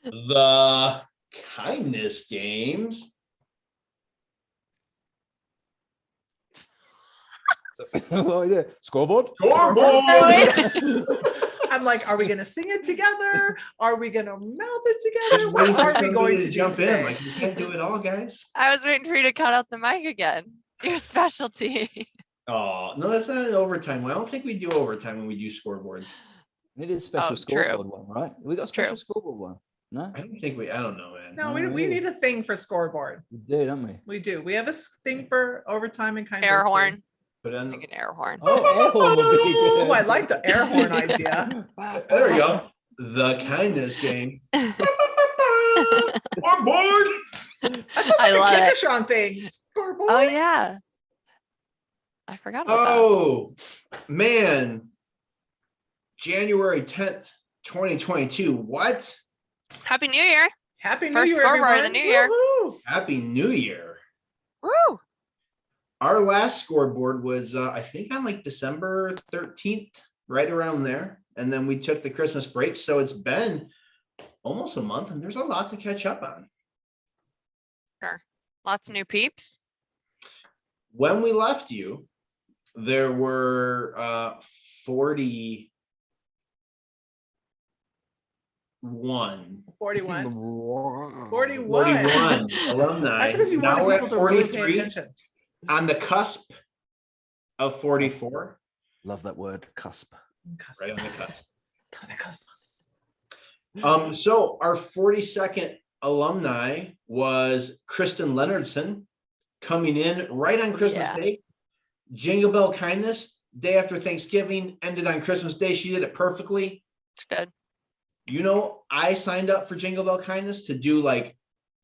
The kindness games. Scoreboard. Scoreboard. I'm like, are we going to sing it together? Are we going to mouth it together? What Waiting for are we somebody going to to do jump in? today? Like, you can't do it all, guys. I was waiting for you to cut out the mic again. Your specialty. Oh, no, that's not an overtime. I don't think we do overtime when we do scoreboards. It is special Oh, true. scoreboard one, right? We got a special True. scoreboard one. No, I don't know, man. No, we need a thing for scoreboard. we do, don't we? We do. We have a thing for overtime and kindness. Air horn. But I think an air horn. Oh, air horn would be good. Oh, I like the air horn idea. there we go. The kindness game. Scoreboard. That sounds I like love a it. Kikashon thing. Scoreboard. Oh yeah. I forgot about Oh, man. January 10th, 2022. What? that. Happy New Year. Happy New First Year, scoreboard of everyone. the new year. Woohoo. Happy New Year. Woo. Our last scoreboard was, I think, on like December 13th, right around there. And then we took the Christmas break. So it's been almost a month, and there's a lot to catch up on. Sure. Lots of new peeps. When we left you, there were 41. 41. 41 41. alumni. That's because you Now wanted we're people at to really pay 43, attention. on the cusp of 44. Love that word, cusp. Right on the cusp. Cusp. So our 42nd alumni was Kristen Leonardson, coming in right on Christmas Yeah. Day. Jingle Bell Kindness, day after Thanksgiving, ended on Christmas Day. She did it perfectly. It's good. You know, I signed up for Jingle Bell Kindness to do like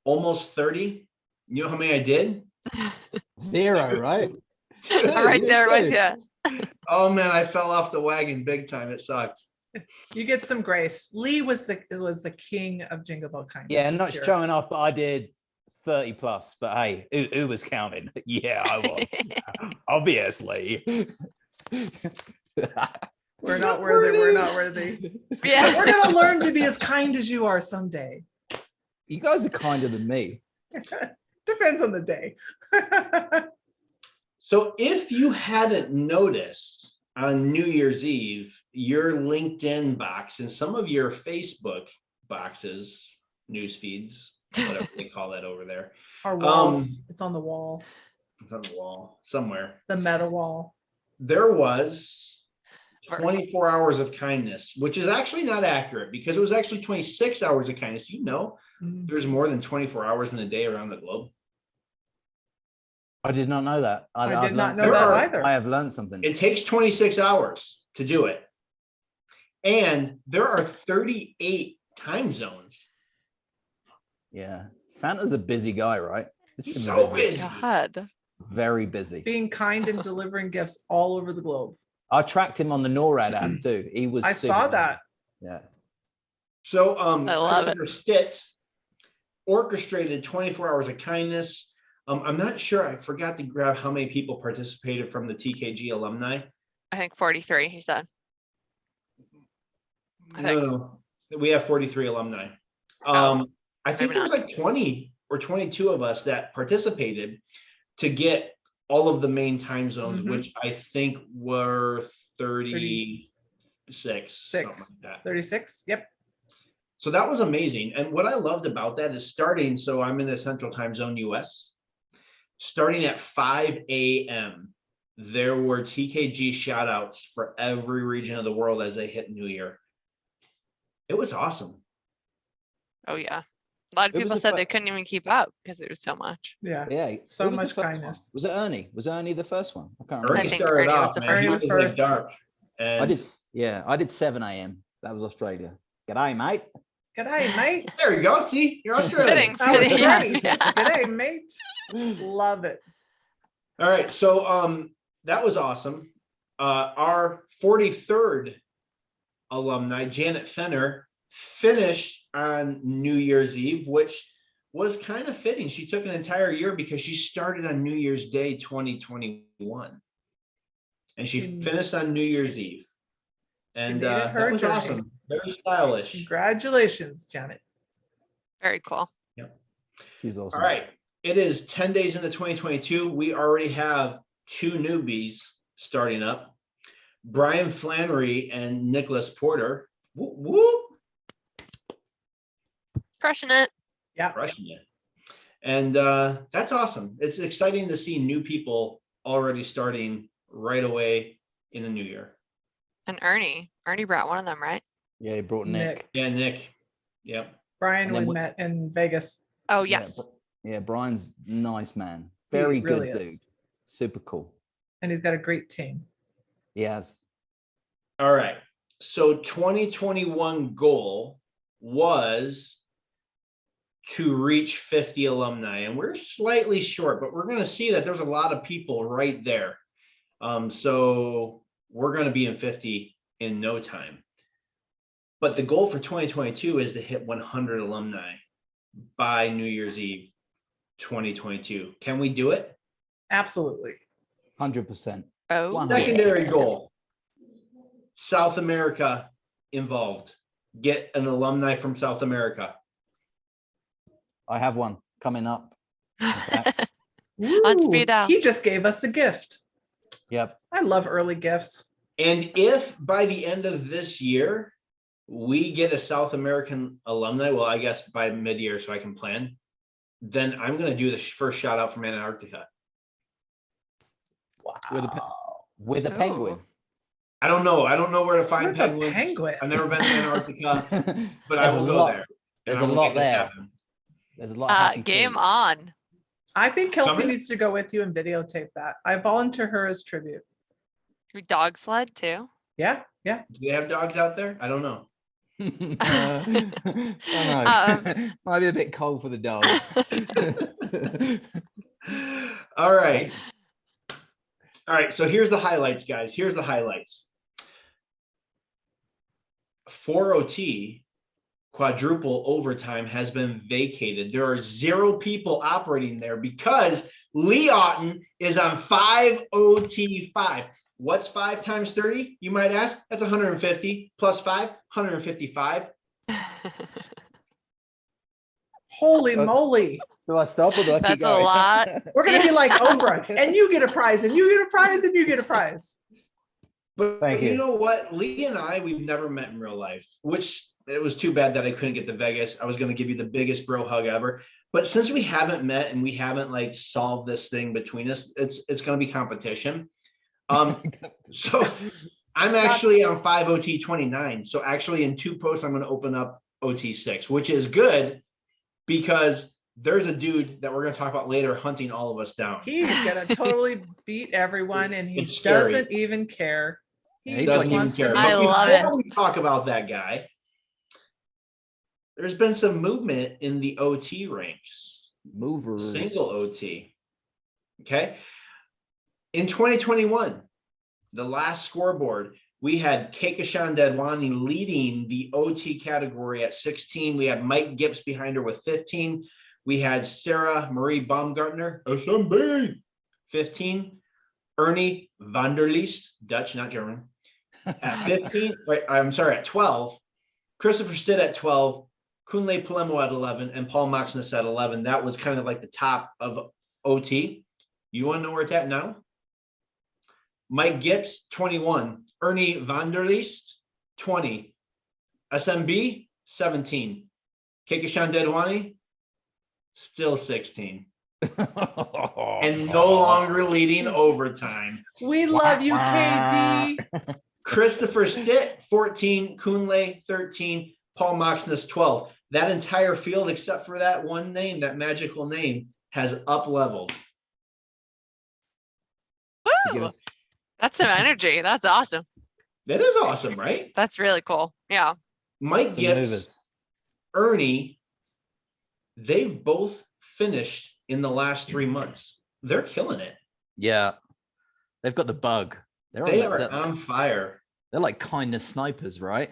almost 30. You know how many I did? 0, right? I'm right there with you. Oh man, I fell off the wagon big time. It sucked. You get some grace. Lee was the king of Jingle Bell Kindness. Yeah, this not year. showing off, but I did 30 plus. But hey, who was counting? Yeah, I was. Obviously. We're not worthy. We're not worthy. Yeah. We're gonna learn to be as kind as you are someday. You guys are kinder than me. Depends on the day. So if you hadn't noticed on New Year's Eve, your LinkedIn box and some of your Facebook boxes, news feeds, whatever they call that over there. Our walls. It's on the wall. It's on the wall somewhere. The meta wall. There was First. 24 hours of kindness, which is actually not accurate because it was actually 26 hours of kindness. You know, Mm. there's more than 24 hours in a day around the globe. I did not know that. I I've did not learned know something. that There either. I have learned something. It takes 26 hours to do it. And there are 38 time zones. Yeah. Santa's a busy guy, right? This He's is so busy. God. Very busy. Being kind and delivering gifts all over the globe. I tracked him on the NORAD app too. He was I super saw busy. that. Yeah. So I love it. Christopher Stitt orchestrated 24 hours of kindness. I'm not sure. I forgot to grab how many people participated from the TKG alumni. I think 43, he said. I think. No, we have 43 alumni. Oh, I think maybe there's like 20 or 22 of us that participated to get all of the main time zones, Mhm. which I think were 36, something Six. like that. 36. Yep. So that was amazing. And what I loved about that is starting, so I'm in the Central Time Zone US, starting at 5 a.m., there were TKG shout outs for every region of the world as they hit New Year. It was awesome. Oh yeah. A lot of It was people a said fu- they couldn't even keep up because it was so much. Yeah. Yeah. So who was the much first one? kindness. Was it Ernie? Was Ernie the first one? I can't remember. Ernie think started Ernie was off, the man. first He one. was Ernie was like first. dark. And I did 7 a.m. That was Australia. G'day, mate. G'day, mate. there you go. See, you're Australian. Fitting. That was Yeah. great. G'day, mate. Love it. All right. So that was awesome. Our 43rd alumni, Janet Fenner, finished on New Year's Eve, which was kind of fitting. She took an entire year because she started on New Year's Day 2021. And she Mm. finished on New Year's Eve. She And made it her that was journey. awesome. Very stylish. Congratulations, Janet. Very cool. She's awesome. All right. It is 10 days into 2022. We already have 2 newbies starting up. Brian Flannery and Nicholas Porter. Whoop, whoop. Crushing it. Yeah. Crushing it. And that's awesome. It's exciting to see new people already starting right away in the new year. And Ernie brought one of them, right? Yeah, he brought Nick. Yeah, Nick. Yep. Brian, And then we we- met in Vegas. Oh, Yeah, yes. Yeah, Brian's nice man. He Very really good is. dude. Super cool. And he's got a great team. He has. All right. So 2021 goal was to reach 50 alumni, and we're slightly short, but we're going to see that there's a lot of people right there. So we're going to be in 50 in no time. But the goal for 2022 is to hit 100 alumni by New Year's Eve 2022. Can we do it? Absolutely. 100%. Oh, 100. Secondary yes. goal. South America involved. Get an alumni from South America. I have one coming up. fact. On Ooh, speed dial. he just gave us a gift. Yep. I love early gifts. And if by the end of this year, we get a South American alumni, well, I guess by mid-year so I can plan, then I'm going to do the first shout out from Antarctica. Wow. With a Oh. penguin. I don't know. I don't know where to find With a penguins. penguin. I've never been to Antarctica, but I There's a will go lot- there. There's and a I will lot make it there. happen. There's a lot of happy Game feet. on. I think Kelsey Coming? needs to go with you and videotape that. I volunteer her as tribute. We dog sled too. Yeah, yeah. Do they have dogs out there? I don't know. I don't know. Might be a bit cold for the dog. All right. All right. So here's the highlights, guys. Here's the highlights. 4OT quadruple overtime has been vacated. There are 0 people operating there because Lee Otten is on 5OT5. What's 5 times 30? You might ask. That's 150 plus 5, 155. Holy Uh, moly. Do I stop or do I keep That's a going? lot. We're going to be like Oprah, and you get a prize, and you get a prize, and you get a prize. But Thank you you. know what? Lee and I, we've never met in real life, which it was too bad that I couldn't get to Vegas. I was going to give you the biggest bro hug ever. But since we haven't met and we haven't like solved this thing between us, it's going to be competition. So I'm actually on 5OT29. So actually in 2 posts, I'm going to open up OT6, which is good because there's a dude that we're going to talk about later hunting all of us down. He's going to totally beat everyone, and he It's scary. doesn't even care. Yeah, He he's just like Doesn't even wants care. to- I But love before it. we talk about that guy, there's been some movement in the OT ranks. Movers. Single OT. Okay. In 2021, the last scoreboard, we had Kekashan Dedwani leading the OT category at 16. We had Mike Gibbs behind her with 15. We had Sarah Marie Baumgartner, SMB, 15. Ernie Vanderleest, Dutch, not German, at 15. Wait, I'm sorry, at 12. Christopher Stitt at 12. Kunle Palemo at 11 and Paul Moxness at 11. That was kind of like the top of OT. You want to know where it's at now? Mike Gibbs, 21. Ernie Vanderleest, 20. SMB, 17. Kekashan Dedwani, still 16. And no longer leading overtime. We love you, KD. Christopher Stitt, 14. Kunle, 13. Paul Moxness, 12. That entire field, except for that one name, that magical name, has up leveled. Woo! That's some energy. That's awesome. That is awesome, right? That's really cool. Yeah. Mike Some Gibbs, movers. Ernie, they've both finished in the last 3 months. They're killing it. Yeah. They've got the bug. They're They on are the, on fire. they're like kindness snipers, right?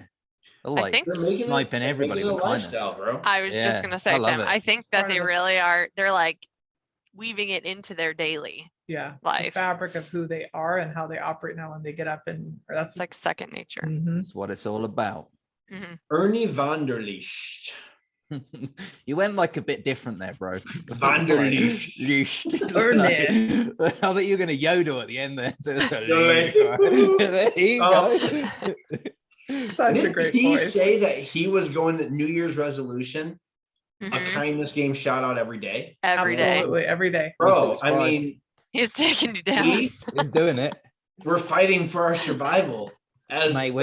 They're I like think They're making it- sniping they're everybody making it with a kindness. lifestyle, bro. I was Yeah, just gonna say, I love Tim, it. I think It's that part they of the- really are, they're like weaving it into their daily. Yeah, the Life. fabric of who they are and how they operate now when they get up and that's It's like second nature. Mhm. That's what it's all about. Mhm. Ernie Vanderleest. You went like a bit different there, bro. Vanderleest. I thought you were going to yodel at the end there. You're like, There you go. Such a Didn't great he voice. say that he was going to New Year's resolution, a Mhm. kindness game shout out every day? Every day. Absolutely, every day. Bro, I 365. mean, He's taking you down. we, He's doing it. we're fighting for our survival as Mate,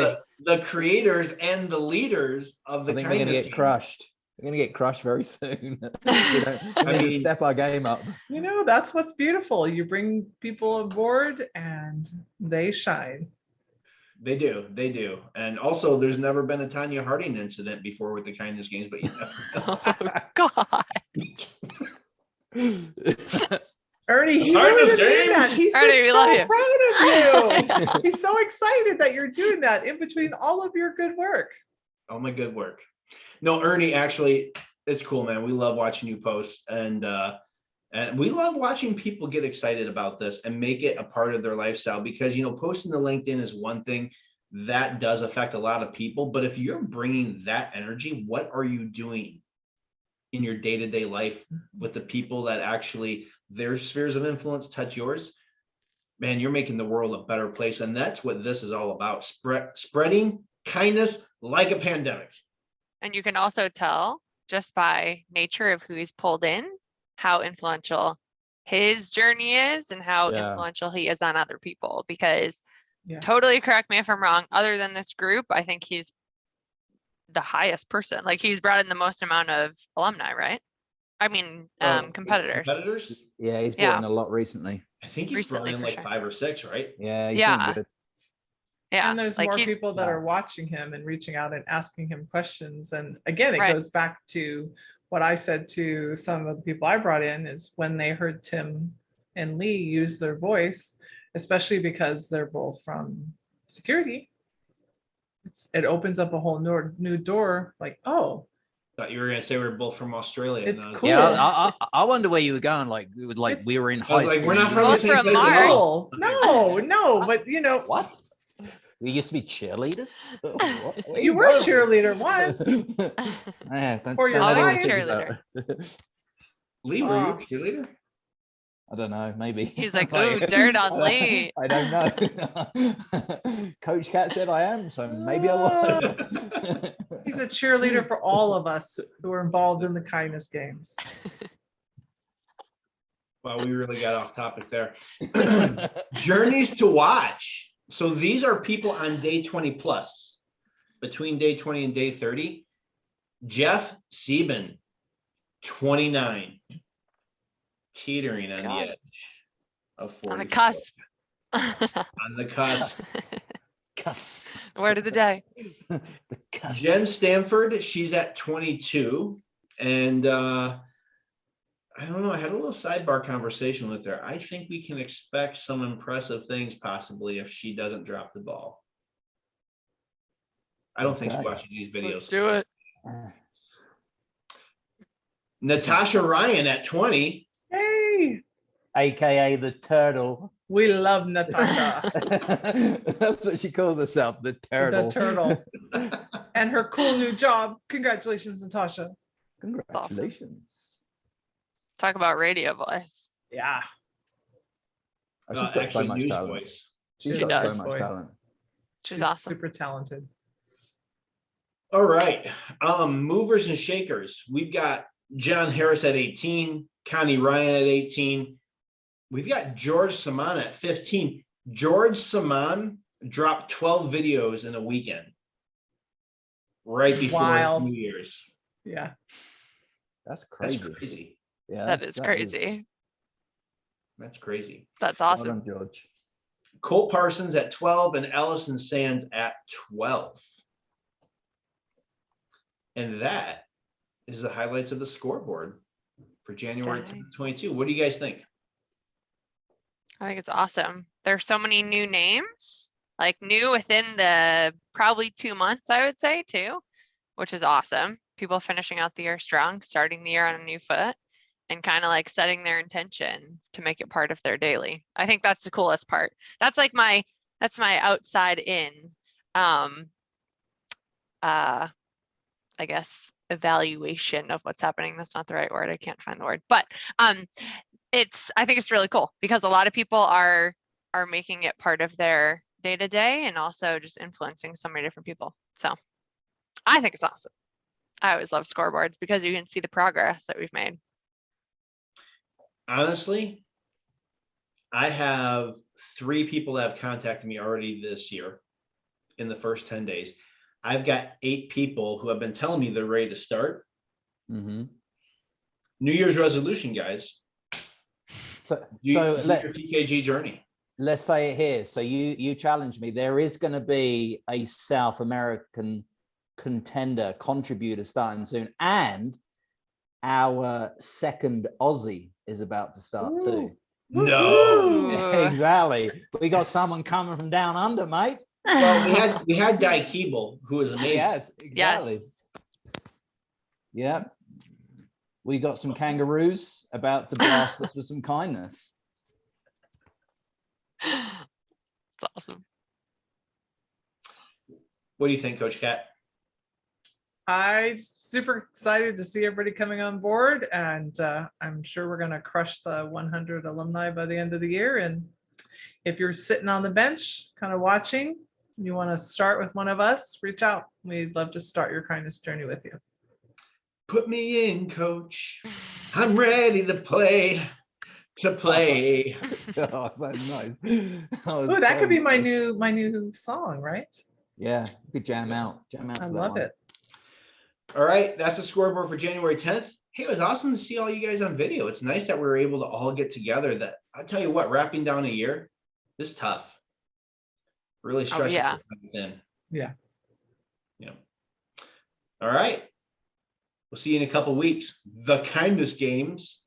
the creators and the leaders of the I think we're going to kindness get game. crushed. We're going to get crushed very soon. We need to mean- step our game up. You know, that's what's beautiful. You bring people aboard and they shine. They do. And also, there's never been a Tanya Harding incident before with the kindness games, but you never know. Oh God. Ernie, he Kindness really did games. that. He's Ernie, just we so love you. proud of you. He's so excited that you're doing that in between all of your good work. All my good work. No, Ernie, actually, it's cool, man. We love watching you post, and we love watching people get excited about this and make it a part of their lifestyle, because, you know, posting to LinkedIn is one thing that does affect a lot of people. But if you're bringing that energy, what are you doing in your day-to-day life with the people that actually their spheres of influence touch yours? Man, you're making the world a better place. And that's what this is all about. Spreading kindness like a pandemic. And you can also tell just by nature of who he's pulled in, how influential his journey is and how Yeah. influential he is on other people. Because Yeah. totally correct me if I'm wrong, other than this group, I think he's the highest person. Like he's brought in the most amount of alumni, right? I mean, competitors. Competitors? Yeah, he's brought Yeah. in a lot recently. I think he's Recently, brought in for like sure. 5 or 6, right? Yeah, he's Yeah. doing good. Yeah. And there's like more he's- people that yeah. are watching him and reaching out and asking him questions. And again, it Right. goes back to what I said to some of the people I brought in is when they heard Tim and Lee use their voice, especially because they're both from security. It opens up a whole new door. Like, oh, Thought you were gonna say we're both from Australia. It's and I was- cool. Yeah, I wonder where you were going. Like, It's- we were in I high was like, school. we're not from the Both same from place at Mars. all. no, but you know, What? We used to be cheerleaders. What? Where you were a going? cheerleader once. Yeah, don't, For your don't let anyone wife. see this Cheerleader. out. Lee, were you a cheerleader? I don't know. Maybe He's like, "Ooh, dirt on Lee." I don't know. Coach Cat said I am, so maybe I was. He's a cheerleader for all of us who are involved in the kindness games. Well, we really got off topic there. Journeys to watch. So these are people on day 20 plus, between day 20 and day 30. Jeff Sieben, 29, teetering on the God. edge of 40. On the cusp. On the cusp. Cuss. Word of the day. The cuss. Jen Stanford, she's at 22. And I don't know, I had a little sidebar conversation with her. I think we can expect some impressive things possibly if she doesn't drop the ball. I don't think she Okay. watches these videos. Let's do it. Natasha Ryan at 20. Hey, AKA the turtle. we love Natasha, That's what she calls herself, the turtle. the turtle, and her cool new job. Congratulations, Natasha. Congratulations. Talk about radio voice. Yeah, Oh, she's got so Actually, much news talent. voice. She's She got does. so much Voice. talent. She's awesome. super talented. All right. Movers and shakers. We've got John Harris at 18, Connie Ryan at 18. We've got George Saman at 15. George Saman dropped 12 videos in a weekend. Right before Wild. New Year's. Yeah, That's That's crazy. crazy. Yeah, That is crazy. That's crazy. That's Well awesome. done, George. Colt Parsons at 12 and Allison Sands at 12. And that is the highlights of the scoreboard for January Dang. 2022. What do you guys think? I think it's awesome. There's so many new names, like new within the probably 2 months, I would say too, which is awesome. People finishing out the year strong, starting the year on a new foot, and kind of like setting their intention to make it part of their daily. I think that's the coolest part. That's like that's my outside in, I guess, evaluation of what's happening. That's not the right word. I can't find the word, but I think it's really cool because a lot of people are making it part of their day to day and also just influencing so many different people. So I think it's awesome. I always love scoreboards because you can see the progress that we've made. Honestly, I have 3 people that have contacted me already this year in the first 10 days. I've got 8 people who have been telling me they're ready to start. Mm-hmm. New Year's resolution, guys. So Do your TKG journey. Let's say it here. So you challenge me. There is going to be a South American contributor starting soon, and our second Aussie is about to start too. No, Exactly. We got someone coming from down under, mate. well, we had Guy Keeble, who was amazing. Yeah, exactly. Yes. Yeah. We got some kangaroos about to blast us with some kindness. It's awesome. What do you think, Coach Cat? I'm super excited to see everybody coming on board, and I'm sure we're going to crush the 100 alumni by the end of the year. And if you're sitting on the bench, kind of watching, you want to start with one of us, reach out. We'd love to start your kindness journey with you. Put me in, Coach. I'm ready to play. Oh, that's nice. Oh, that could be my new song, right? Yeah, we could jam out. I love it. All right, that's the scoreboard for January 10th. Hey, it was awesome to see all you guys on video. It's nice that we were able to all get together. That I'll tell you what, wrapping down a year is tough. Really stretching yeah. thin. Yeah. Yeah. All right. We'll see you in a couple weeks. The kindness games